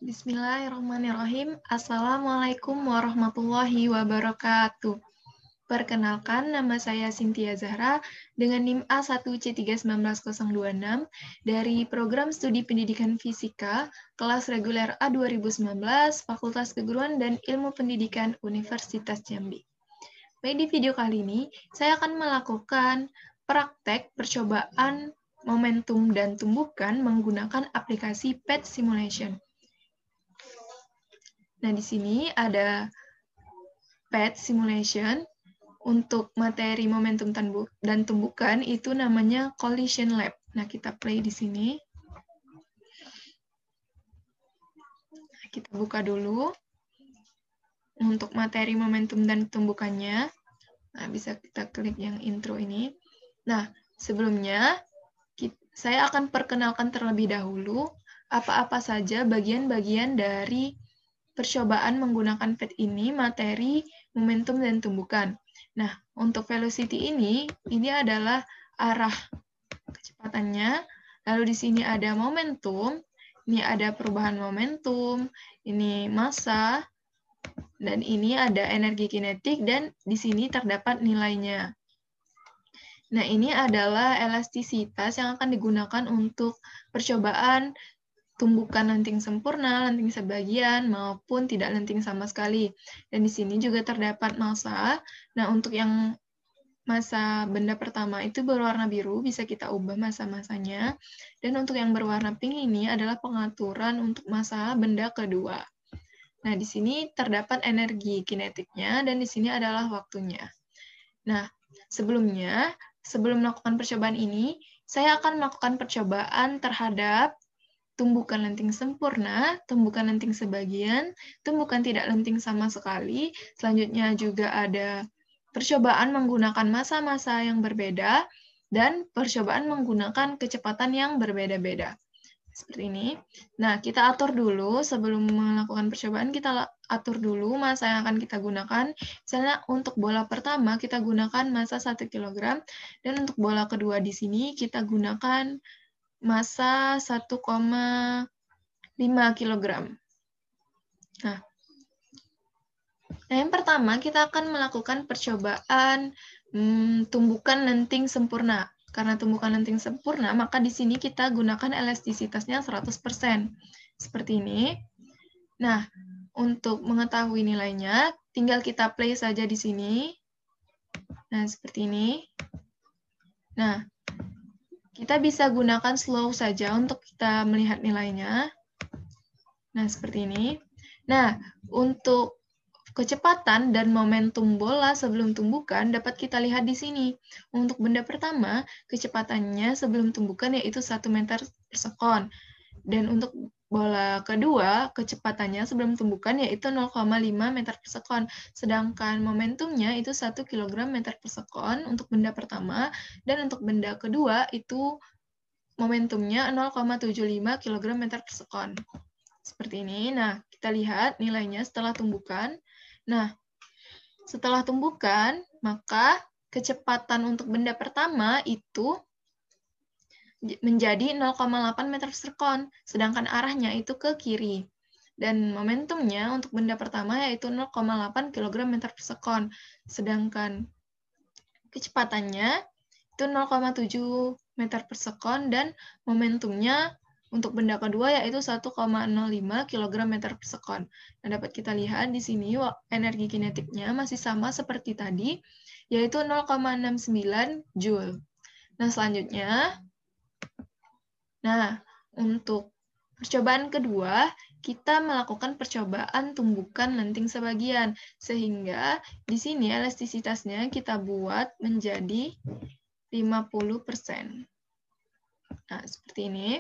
Bismillahirrahmanirrahim. Assalamualaikum warahmatullahi wabarakatuh. Perkenalkan, nama saya Cynthia Zahra dengan NIM A1C31926 dari Program Studi Pendidikan Fisika, kelas reguler A 2019, Fakultas Keguruan dan Ilmu Pendidikan Universitas Jambi. Baik, di video kali ini, saya akan melakukan praktek percobaan momentum dan tumbukan menggunakan aplikasi PET Simulation. Nah, di sini ada PET Simulation. Untuk materi momentum dan tumbukan itu namanya Collision Lab. Nah, kita play di sini. Nah, kita buka dulu. Untuk materi momentum dan tumbukannya, nah, bisa kita klik yang intro ini. Nah, sebelumnya, saya akan perkenalkan terlebih dahulu apa-apa saja bagian-bagian dari percobaan menggunakan PET ini, materi, momentum, dan tumbukan. Nah, untuk velocity ini adalah arah kecepatannya, lalu di sini ada momentum, ini ada perubahan momentum, ini massa, dan ini ada energi kinetik, dan di sini terdapat nilainya. Nah, ini adalah elastisitas yang akan digunakan untuk percobaan tumbukan lenting sempurna, lenting sebagian, maupun tidak lenting sama sekali. Dan di sini juga terdapat massa. Nah, untuk yang massa benda pertama itu berwarna biru, bisa kita ubah massa-massanya. Dan untuk yang berwarna pink ini adalah pengaturan untuk massa benda kedua. Nah, di sini terdapat energi kinetiknya, dan di sini adalah waktunya. Nah, sebelum melakukan percobaan ini, saya akan melakukan percobaan terhadap tumbukan lenting sempurna, tumbukan lenting sebagian, tumbukan tidak lenting sama sekali. Selanjutnya juga ada percobaan menggunakan massa-massa yang berbeda, dan percobaan menggunakan kecepatan yang berbeda-beda. Seperti ini. Nah, kita atur dulu, sebelum melakukan percobaan, kita atur dulu massa yang akan kita gunakan. Misalnya untuk bola pertama, kita gunakan massa 1 kg, dan untuk bola kedua di sini, kita gunakan massa 1,5 kg. Nah, yang pertama kita akan melakukan percobaan tumbukan lenting sempurna. Karena tumbukan lenting sempurna, maka di sini kita gunakan elastisitasnya 100%. Seperti ini. Nah, untuk mengetahui nilainya, tinggal kita play saja di sini. Nah, seperti ini. Nah, kita bisa gunakan slow saja untuk kita melihat nilainya. Nah, seperti ini. Nah, untuk kecepatan dan momentum bola sebelum tumbukan dapat kita lihat di sini. Untuk benda pertama, kecepatannya sebelum tumbukan yaitu 1 meter per sekon. Dan untuk bola kedua, kecepatannya sebelum tumbukan yaitu 0,5 meter per sekon. Sedangkan momentumnya itu 1 kg meter per sekon untuk benda pertama, dan untuk benda kedua itu momentumnya 0,75 kg meter per sekon. Seperti ini. Nah, kita lihat nilainya setelah tumbukan. Nah, setelah tumbukan, maka kecepatan untuk benda pertama itu menjadi 0,8 meter per sekon, sedangkan arahnya itu ke kiri. Dan momentumnya untuk benda pertama yaitu 0,8 kg meter per sekon, sedangkan kecepatannya itu 0,7 meter per sekon, dan momentumnya untuk benda kedua yaitu 1,05 kg meter per sekon. Nah, dapat kita lihat di sini energi kinetiknya masih sama seperti tadi, yaitu 0,69 Joule. Nah, selanjutnya, untuk percobaan kedua, kita melakukan percobaan tumbukan lenting sebagian, sehingga di sini elastisitasnya kita buat menjadi 50%. Nah, seperti ini.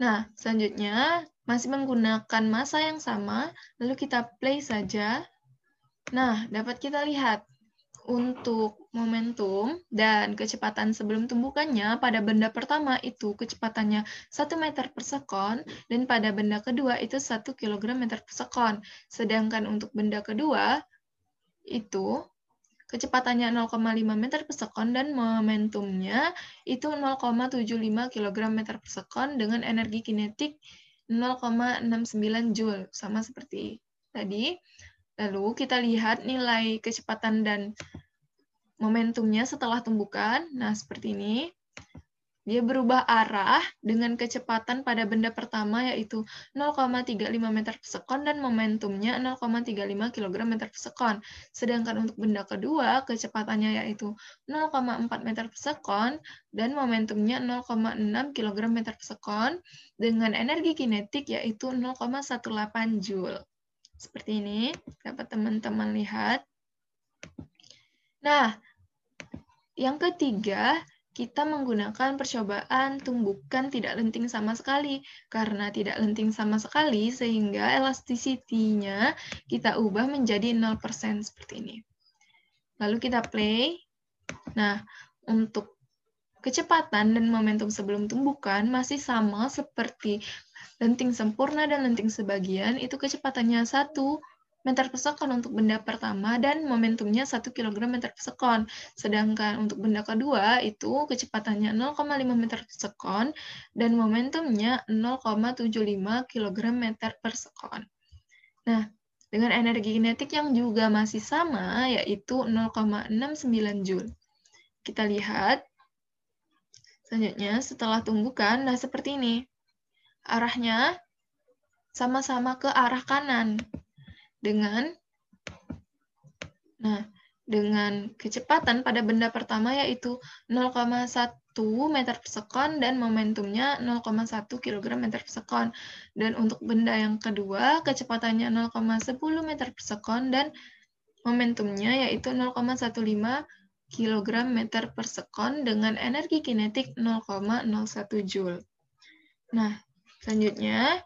Nah, selanjutnya masih menggunakan massa yang sama, lalu kita play saja. Nah, dapat kita lihat untuk momentum dan kecepatan sebelum tumbukannya pada benda pertama itu kecepatannya 1 meter per sekon, dan pada benda kedua itu 1 kg meter per sekon. Sedangkan untuk benda kedua itu kecepatannya 0,5 meter per sekon dan momentumnya itu 0,75 kg meter per sekon dengan energi kinetik 0,69 Joule, sama seperti tadi. Lalu kita lihat nilai kecepatan dan momentumnya setelah tumbukan. Nah, seperti ini. Dia berubah arah dengan kecepatan pada benda pertama yaitu 0,35 meter per sekon dan momentumnya 0,35 kg meter per sekon. Sedangkan untuk benda kedua, kecepatannya yaitu 0,4 meter per sekon dan momentumnya 0,6 kg meter per sekon dengan energi kinetik yaitu 0,18 Joule. Seperti ini, dapat teman-teman lihat. Nah, yang ketiga, kita menggunakan percobaan tumbukan tidak lenting sama sekali. Karena tidak lenting sama sekali, sehingga elasticity-nya kita ubah menjadi 0% seperti ini. Lalu kita play. Nah, untuk kecepatan dan momentum sebelum tumbukan masih sama seperti lenting sempurna dan lenting sebagian, itu kecepatannya 1 meter per sekon untuk benda pertama dan momentumnya 1 kg meter per sekon. Sedangkan untuk benda kedua itu kecepatannya 0,5 meter per sekon dan momentumnya 0,75 kg meter per sekon. Nah, dengan energi kinetik yang juga masih sama yaitu 0,69 Joule. Kita lihat selanjutnya setelah tumbukan, nah seperti ini. Arahnya sama-sama ke arah kanan. Dengan kecepatan pada benda pertama yaitu 0,1 meter per sekon dan momentumnya 0,1 kg meter per sekon. Dan untuk benda yang kedua, kecepatannya 0,10 meter per sekon dan momentumnya yaitu 0,15 kg meter per sekon dengan energi kinetik 0,01 Joule. Nah, selanjutnya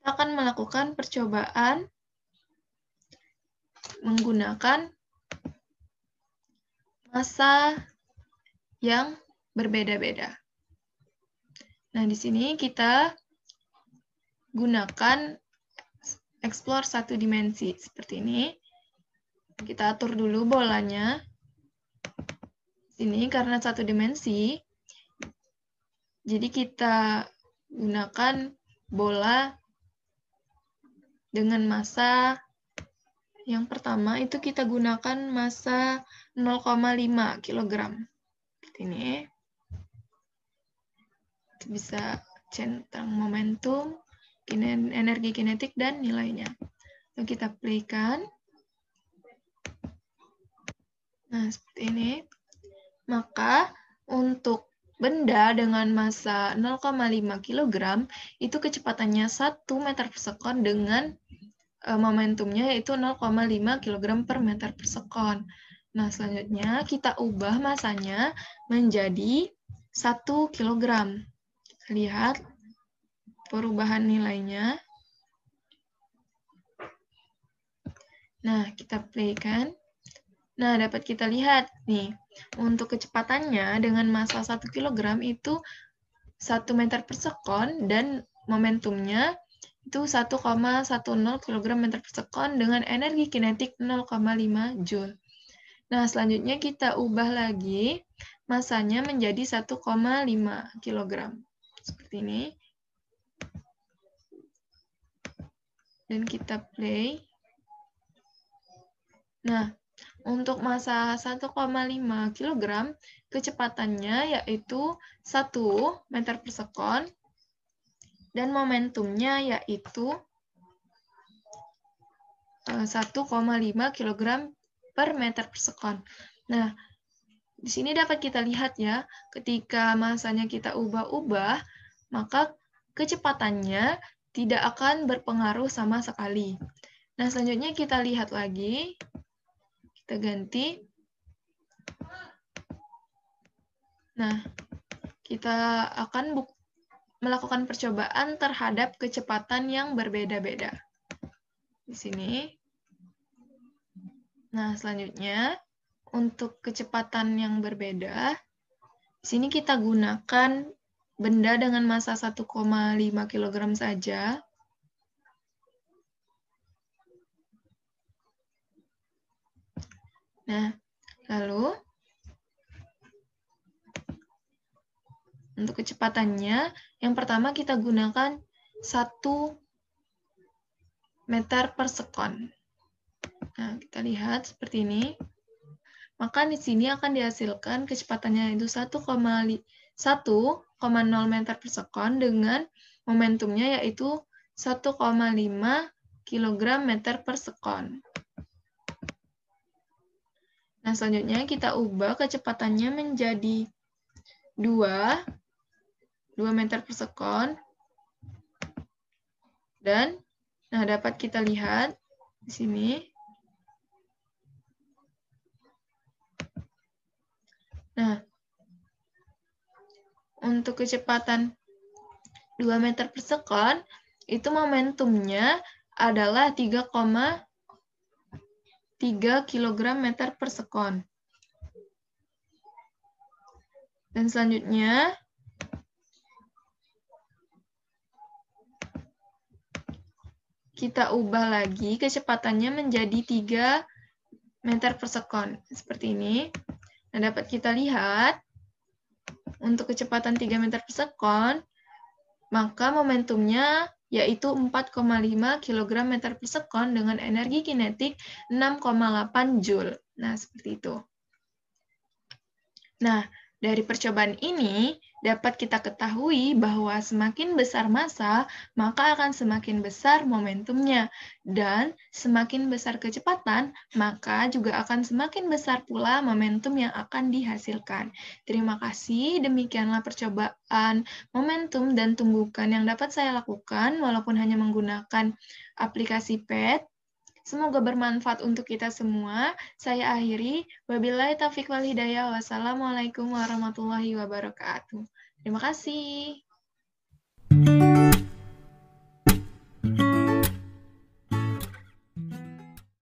kita akan melakukan percobaan menggunakan massa yang berbeda-beda. Nah, di sini kita gunakan explore satu dimensi seperti ini. Kita atur dulu bolanya. Ini karena satu dimensi, jadi kita gunakan bola dengan massa yang pertama itu kita gunakan massa 0,5 kg. Seperti ini. Itu bisa centang momentum, energi kinetik, dan nilainya. Lalu kita playkan. Nah, seperti ini. Maka untuk benda dengan massa 0,5 kg itu kecepatannya 1 meter per sekon dengan momentumnya yaitu 0,5 kg per meter per sekon. Nah, selanjutnya kita ubah massanya menjadi 1 kg. Kita lihat perubahan nilainya. Nah, kita playkan. Nah, dapat kita lihat nih, untuk kecepatannya dengan massa 1 kg itu 1 meter per sekon dan momentumnya itu 1,10 kg meter per sekon dengan energi kinetik 0,5 Joule. Nah, selanjutnya kita ubah lagi massanya menjadi 1,5 kg. Seperti ini. Dan kita play. Nah, untuk massa 1,5 kg, kecepatannya yaitu 1 meter per sekon, dan momentumnya yaitu 1,5 kg per meter per sekon. Nah, di sini dapat kita lihat ya, ketika massanya kita ubah-ubah, maka kecepatannya tidak akan berpengaruh sama sekali. Nah, selanjutnya kita lihat lagi. Kita ganti. Nah, kita akan melakukan percobaan terhadap kecepatan yang berbeda-beda. Di sini. Nah, selanjutnya, untuk kecepatan yang berbeda, di sini kita gunakan benda dengan massa 1,5 kg saja. Nah, lalu Untuk kecepatannya, yang pertama kita gunakan 1 meter per sekon. Nah, kita lihat seperti ini. Maka di sini akan dihasilkan kecepatannya itu 1,0 meter per sekon dengan momentumnya yaitu 1,5 kg meter per sekon. Nah, selanjutnya kita ubah kecepatannya menjadi 2 meter per sekon. Dan, nah dapat kita lihat di sini. Nah, untuk kecepatan 2 meter per sekon, itu momentumnya adalah 3,3 kg meter per sekon. Dan selanjutnya, kita ubah lagi kecepatannya menjadi 3 meter per sekon. Seperti ini. Nah, dapat kita lihat, untuk kecepatan 3 meter per sekon, maka momentumnya yaitu 4,5 kg meter per sekon dengan energi kinetik 6,8 Joule. Nah, seperti itu. Nah, dari percobaan ini dapat kita ketahui bahwa semakin besar massa, maka akan semakin besar momentumnya. Dan semakin besar kecepatan, maka juga akan semakin besar pula momentum yang akan dihasilkan. Terima kasih, demikianlah percobaan momentum dan tumbukan yang dapat saya lakukan, walaupun hanya menggunakan aplikasi PET. Semoga bermanfaat untuk kita semua. Saya akhiri. Wabillahi taufiq wal hidayah. Wassalamualaikum warahmatullahi wabarakatuh. Terima kasih.